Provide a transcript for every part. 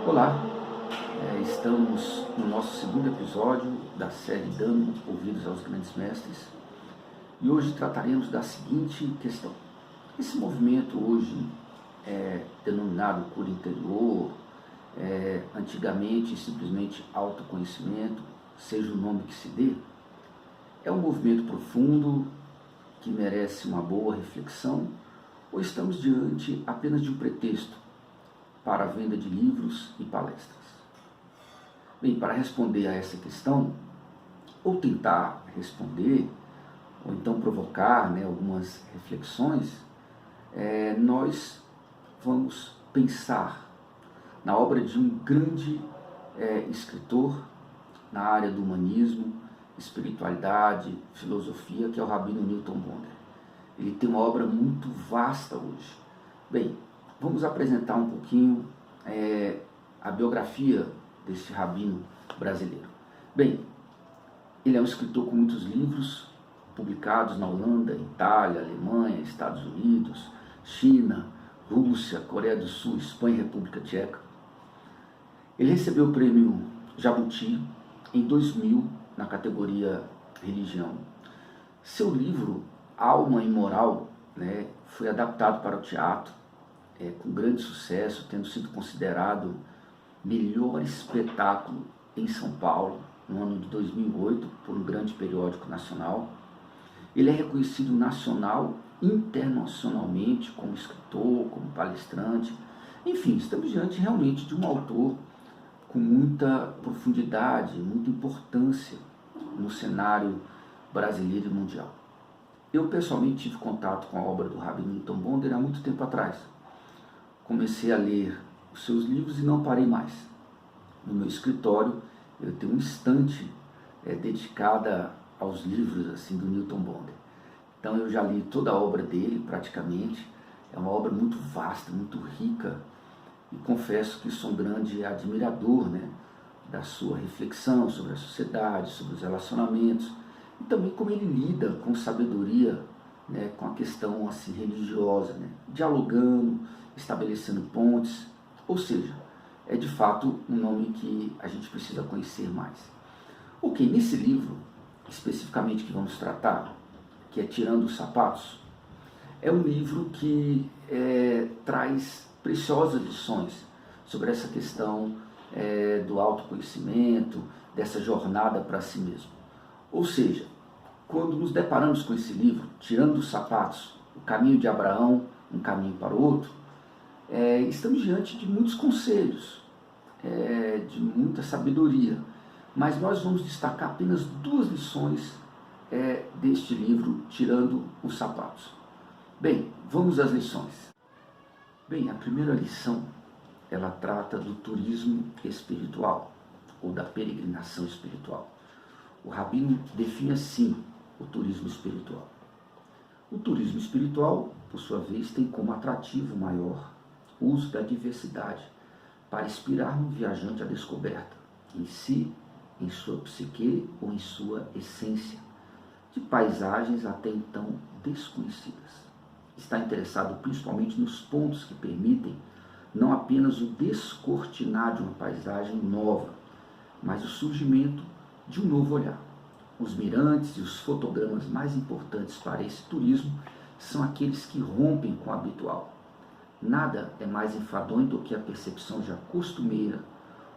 Olá, estamos no nosso segundo episódio da série Dando Ouvidos aos Grandes Mestres e hoje trataremos da seguinte questão. Esse movimento hoje é denominado cura interior, antigamente simplesmente autoconhecimento, seja o nome que se dê, é um movimento profundo que merece uma boa reflexão ou estamos diante apenas de um pretexto para a venda de livros e palestras? Bem, para responder a essa questão, ou tentar responder, ou então provocar algumas reflexões, nós vamos pensar na obra de um grande escritor na área do humanismo, espiritualidade, filosofia, que é o Rabino Newton Bonder. Ele tem uma obra muito vasta hoje. Bem, vamos apresentar um pouquinho a biografia desse rabino brasileiro. Bem, ele é um escritor com muitos livros publicados na Holanda, Itália, Alemanha, Estados Unidos, China, Rússia, Coreia do Sul, Espanha e República Tcheca. Ele recebeu o prêmio Jabuti em 2000 na categoria Religião. Seu livro Alma Imoral foi adaptado para o teatro com grande sucesso, tendo sido considerado melhor espetáculo em São Paulo no ano de 2008 por um grande periódico nacional. Ele é reconhecido nacional e internacionalmente como escritor, como palestrante. Enfim, estamos diante realmente de um autor com muita profundidade, muita importância no cenário brasileiro e mundial. Eu pessoalmente tive contato com a obra do Rabino Newton Bonder há muito tempo atrás. Comecei a ler os seus livros e não parei mais. No meu escritório eu tenho um estante dedicada aos livros assim, do Newton Bonder. Então eu já li toda a obra dele praticamente. É uma obra muito vasta, muito rica, e confesso que sou um grande admirador da sua reflexão sobre a sociedade, sobre os relacionamentos, e também como ele lida com sabedoria com a questão assim, religiosa, dialogando, estabelecendo pontes, ou seja, é de fato um nome que a gente precisa conhecer mais. Ok, nesse livro, especificamente que vamos tratar, que é Tirando os Sapatos, é um livro que traz preciosas lições sobre essa questão do autoconhecimento, dessa jornada para si mesmo. Ou seja, quando nos deparamos com esse livro, Tirando os Sapatos, o caminho de Abraão, um caminho para o outro, estamos diante de muitos conselhos, de muita sabedoria, mas nós vamos destacar apenas duas lições deste livro, Tirando os Sapatos. Bem, vamos às lições. Bem, a primeira lição, ela trata do turismo espiritual, ou da peregrinação espiritual. O Rabino define assim o turismo espiritual. O turismo espiritual, por sua vez, tem como atrativo maior o uso da diversidade para inspirar no viajante a descoberta, em si, em sua psique ou em sua essência, de paisagens até então desconhecidas. Está interessado principalmente nos pontos que permitem não apenas o descortinar de uma paisagem nova, mas o surgimento de um novo olhar. Os mirantes e os fotogramas mais importantes para esse turismo são aqueles que rompem com o habitual. Nada é mais enfadonho do que a percepção já costumeira,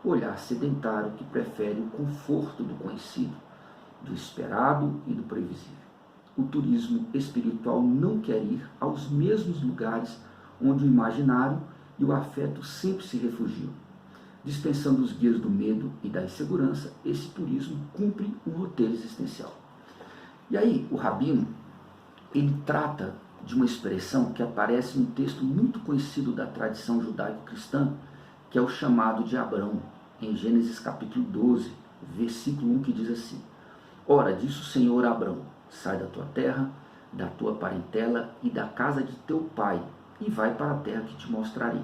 o olhar sedentário que prefere o conforto do conhecido, do esperado e do previsível. O turismo espiritual não quer ir aos mesmos lugares onde o imaginário e o afeto sempre se refugiam. Dispensando os guias do medo e da insegurança, esse turismo cumpre um roteiro existencial. E aí, o Rabino, ele trata de uma expressão que aparece num texto muito conhecido da tradição judaico-cristã, que é o chamado de Abrão, em Gênesis capítulo 12, versículo 1, que diz assim: Ora, disse o Senhor a Abrão, sai da tua terra, da tua parentela e da casa de teu pai, e vai para a terra que te mostrarei.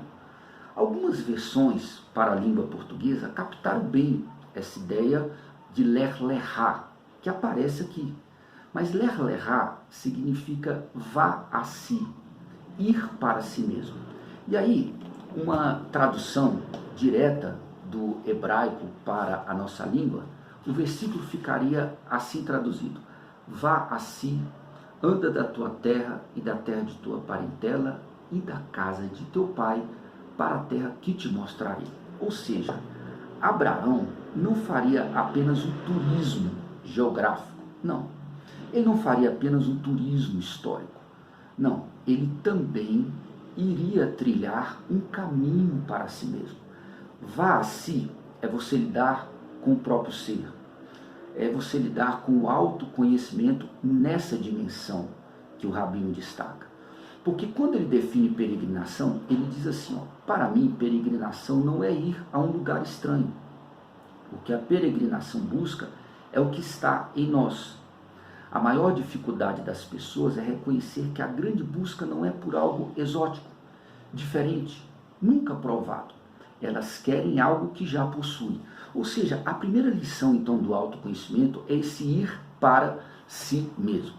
Algumas versões para a língua portuguesa captaram bem essa ideia de Lech Lechá, que aparece aqui. Mas Lech Lechá significa vá a si, ir para si mesmo. E aí, Uma tradução direta do hebraico para a nossa língua, o versículo ficaria assim traduzido: vá a si, anda da tua terra e da terra de tua parentela e da casa de teu pai para a terra que te mostrarei. Ou seja, Abraão não faria apenas um turismo geográfico, não. Ele não faria apenas um turismo histórico, não. Ele também iria trilhar um caminho para si mesmo. Vá a si é você lidar com o próprio ser, é você lidar com o autoconhecimento nessa dimensão que o Rabino destaca. Porque quando ele define peregrinação, ele diz assim, para mim, peregrinação não é ir a um lugar estranho. O que a peregrinação busca é o que está em nós. A maior dificuldade das pessoas é reconhecer que a grande busca não é por algo exótico, diferente, nunca provado. Elas querem algo que já possuem. Ou seja, a primeira lição então do autoconhecimento é esse ir para si mesmo.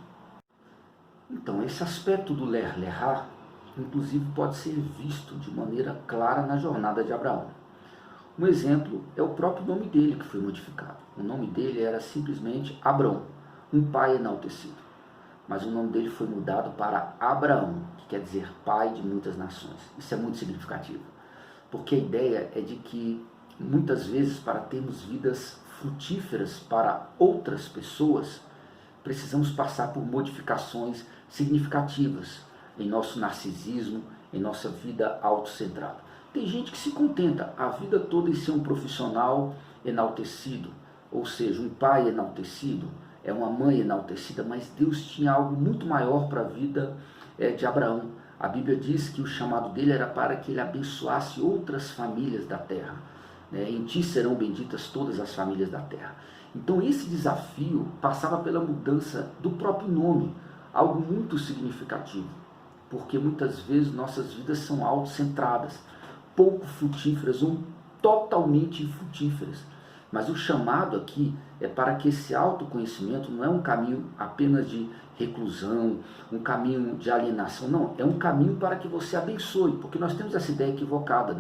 Então, esse aspecto do Ler Lerá, inclusive, pode ser visto de maneira clara na jornada de Abraão. Um exemplo é o próprio nome dele que foi modificado. O nome dele era simplesmente Abrão, um pai enaltecido. Mas o nome dele foi mudado para Abraão, que quer dizer pai de muitas nações. Isso é muito significativo, porque a ideia é de que, muitas vezes, para termos vidas frutíferas para outras pessoas, precisamos passar por modificações significativas em nosso narcisismo, em nossa vida autocentrada. Tem gente que se contenta a vida toda em ser um profissional enaltecido, ou seja, um pai enaltecido, é uma mãe enaltecida, mas Deus tinha algo muito maior para a vida de Abraão. A Bíblia diz que o chamado dele era para que ele abençoasse outras famílias da terra. Em ti serão benditas todas as famílias da terra. Então esse desafio passava pela mudança do próprio nome, algo muito significativo, porque muitas vezes nossas vidas são autocentradas, pouco frutíferas ou totalmente infrutíferas. Mas o chamado aqui é para que esse autoconhecimento não é um caminho apenas de reclusão, um caminho de alienação, não, é um caminho para que você abençoe, porque nós temos essa ideia equivocada,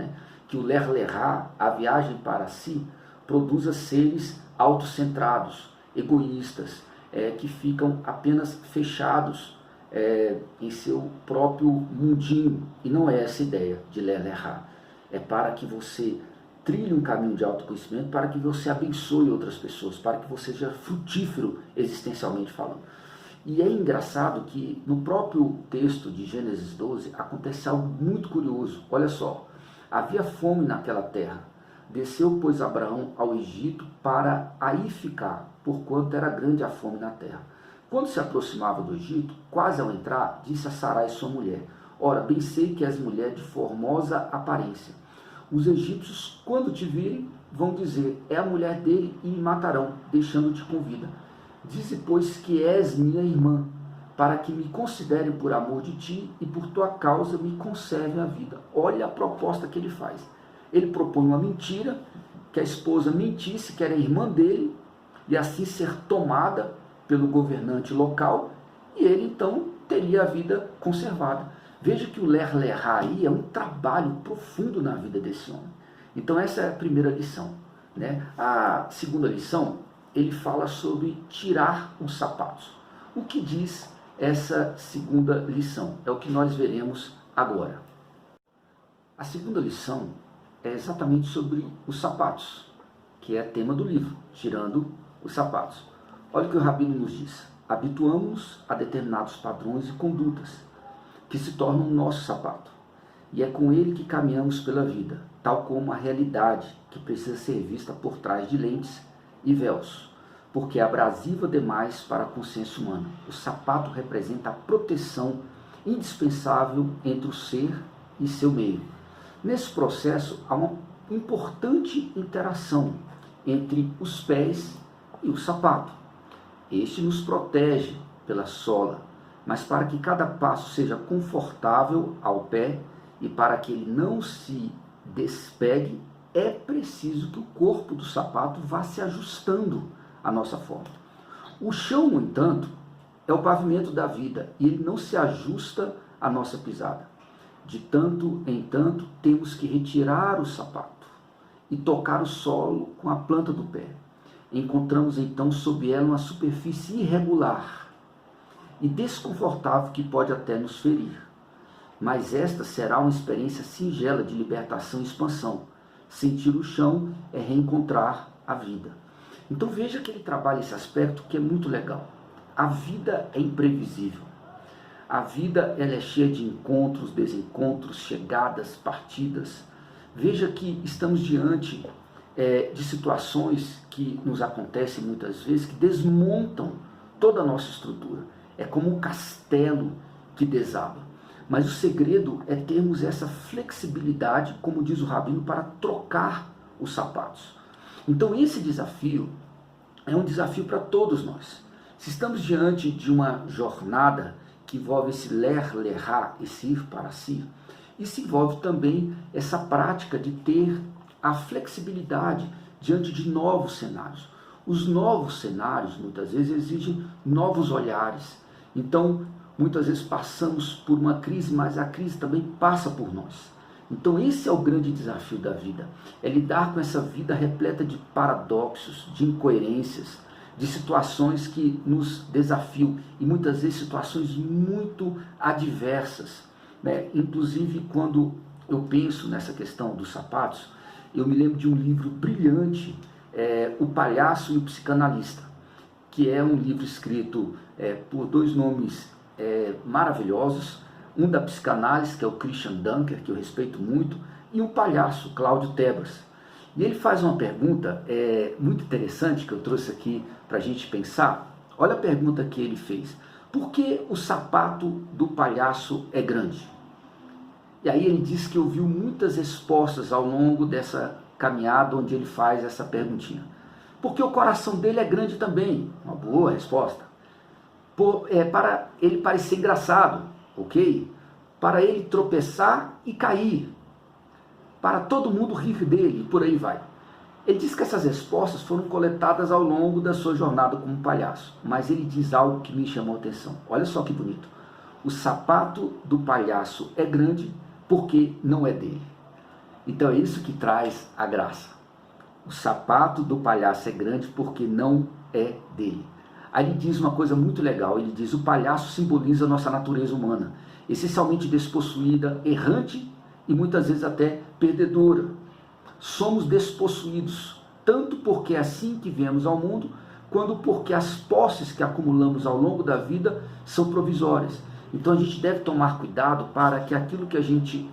que o Ler Lerá, a viagem para si, produza seres autocentrados, egoístas, que ficam apenas fechados em seu próprio mundinho, e não é essa ideia de Ler Lerá. É para que você trilhe um caminho de autoconhecimento, para que você abençoe outras pessoas, para que você seja frutífero existencialmente falando. E é engraçado que no próprio texto de Gênesis 12 acontece algo muito curioso. Olha só, havia fome naquela terra. Desceu, pois, Abraão ao Egito para aí ficar, porquanto era grande a fome na terra. Quando se aproximava do Egito, quase ao entrar, disse a Sarai sua mulher: ora, bem sei que és mulher de formosa aparência. Os egípcios, quando te virem, vão dizer: é a mulher dele, e me matarão, deixando-te com vida. Dize, pois, que és minha irmã, para que me considerem por amor de ti e por tua causa me conservem a vida. Olha a proposta que ele faz. Ele propõe uma mentira, que a esposa mentisse que era irmã dele, e assim ser tomada pelo governante local, e ele então teria a vida conservada. Veja que o Ler Lerá aí é um trabalho profundo na vida desse homem. Então essa é a primeira lição. A segunda lição, ele fala sobre tirar os sapatos. O que diz essa segunda lição? É o que nós veremos agora. A segunda lição é exatamente sobre os sapatos, que é tema do livro, tirando os sapatos. Olha o que o Rabino nos diz: habituamos-nos a determinados padrões e condutas, que se tornam o nosso sapato, e é com ele que caminhamos pela vida, tal como a realidade que precisa ser vista por trás de lentes e véus, porque é abrasiva demais para a consciência humana. O sapato representa a proteção indispensável entre o ser e seu meio. Nesse processo, há uma importante interação entre os pés e o sapato. Este nos protege pela sola, mas para que cada passo seja confortável ao pé e para que ele não se despegue, é preciso que o corpo do sapato vá se ajustando à nossa forma. O chão, no entanto, é o pavimento da vida e ele não se ajusta à nossa pisada. De tanto em tanto, temos que retirar o sapato e tocar o solo com a planta do pé. Encontramos então sob ela uma superfície irregular e desconfortável que pode até nos ferir. Mas esta será uma experiência singela de libertação e expansão. Sentir o chão é reencontrar a vida. Então veja que ele trabalha esse aspecto que é muito legal. A vida é imprevisível. A vida ela é cheia de encontros, desencontros, chegadas, partidas. Veja que estamos diante de situações que nos acontecem muitas vezes, que desmontam toda a nossa estrutura. É como um castelo que desaba. Mas o segredo é termos essa flexibilidade, como diz o Rabino, para trocar os sapatos. Então esse desafio é um desafio para todos nós. Se estamos diante de uma jornada que envolve esse ler-lerá, esse ir para si, isso envolve também essa prática de ter a flexibilidade diante de novos cenários. Os novos cenários, muitas vezes, exigem novos olhares. Então, muitas vezes passamos por uma crise, mas a crise também passa por nós. Então esse é o grande desafio da vida, é lidar com essa vida repleta de paradoxos, de incoerências, de situações que nos desafiam e muitas vezes situações muito adversas, né? Inclusive quando eu penso nessa questão dos sapatos, eu me lembro de um livro brilhante, O Palhaço e o Psicanalista, que é um livro escrito por dois nomes maravilhosos, um da psicanálise, que é o Christian Dunker, que eu respeito muito, e um palhaço, Cláudio Tebas. E ele faz uma pergunta muito interessante, que eu trouxe aqui para a gente pensar. Olha a pergunta que ele fez: por que o sapato do palhaço é grande? E aí ele diz que ouviu muitas respostas ao longo dessa caminhada onde ele faz essa perguntinha. Porque o coração dele é grande também. Uma boa resposta. Para ele parecer engraçado, ok? Para ele tropeçar e cair. Para todo mundo rir dele, e por aí vai. Ele diz que essas respostas foram coletadas ao longo da sua jornada como palhaço. Mas ele diz algo que me chamou a atenção. Olha só que bonito. O sapato do palhaço é grande porque não é dele. Então é isso que traz a graça. O sapato do palhaço é grande porque não é dele. Aí ele diz uma coisa muito legal. Ele diz: o palhaço simboliza a nossa natureza humana, essencialmente despossuída, errante e muitas vezes até perdedora. Somos despossuídos, tanto porque é assim que viemos ao mundo, quanto porque as posses que acumulamos ao longo da vida são provisórias. Então a gente deve tomar cuidado para que aquilo que a gente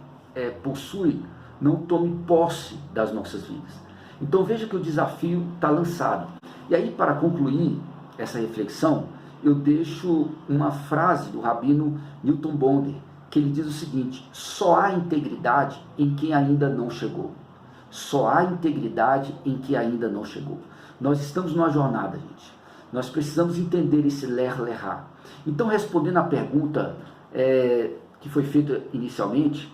possui não tome posse das nossas vidas. Então veja que o desafio está lançado. E aí, para concluir essa reflexão, eu deixo uma frase do Rabino Newton Bonder, que ele diz o seguinte: só há integridade em quem ainda não chegou. Só há integridade em quem ainda não chegou. Nós estamos numa jornada, gente. Nós precisamos entender esse ler-lerá. Então, respondendo à pergunta que foi feita inicialmente,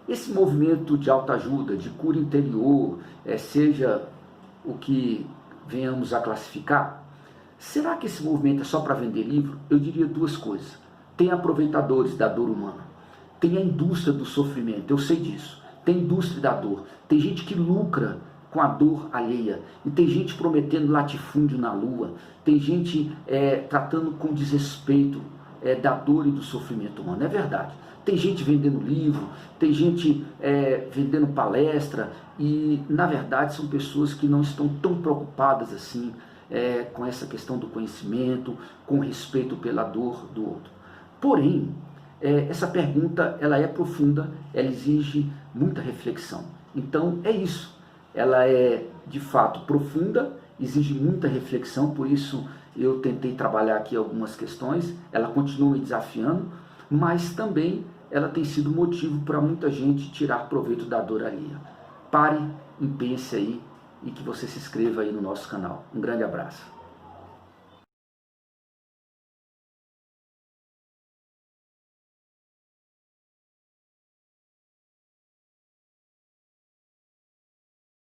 esse movimento de autoajuda, de cura interior, seja o que venhamos a classificar, será que esse movimento é só para vender livro? Eu diria duas coisas. Tem aproveitadores da dor humana, tem a indústria do sofrimento, eu sei disso. Tem indústria da dor, tem gente que lucra com a dor alheia, e tem gente prometendo latifúndio na lua, tem gente tratando com desrespeito da dor e do sofrimento humano. É verdade. Tem gente vendendo livro, tem gente vendendo palestra, e na verdade são pessoas que não estão tão preocupadas assim com essa questão do conhecimento, com respeito pela dor do outro. Porém, essa pergunta ela é profunda, ela exige muita reflexão. Então é isso, ela é de fato profunda, exige muita reflexão, por isso eu tentei trabalhar aqui algumas questões. Ela continua me desafiando, mas também ela tem sido motivo para muita gente tirar proveito da dor alheia. Pare e pense aí, e que você se inscreva aí no nosso canal. Um grande abraço.